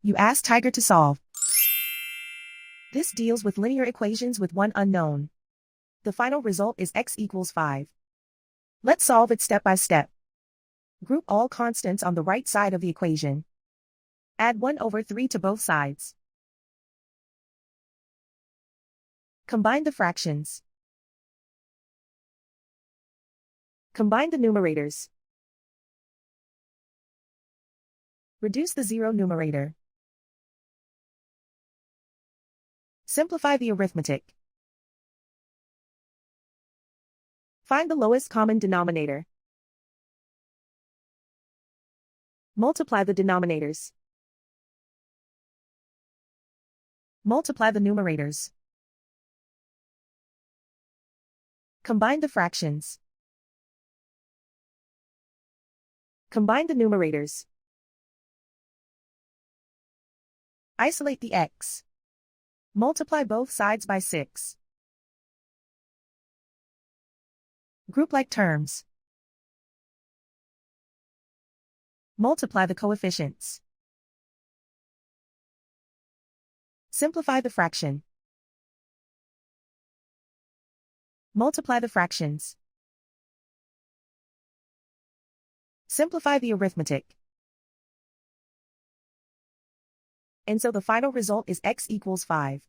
You ask Tiger to solve. This deals with linear equations with one unknown. The final result is x equals 5. Let's solve it step by step. Group all constants on the right side of the equation. Add 1/3 to both sides. Combine the fractions. Combine the numerators. Reduce the zero numerator. Simplify the arithmetic. Find the lowest common denominator. Multiply the denominators. Multiply the numerators. Combine the fractions. Combine the numerators. Isolate the x. Multiply both sides by 6. Group like terms. Multiply the coefficients. Simplify the fraction. Multiply the fractions. Simplify the arithmetic. And so the final result is x equals 5.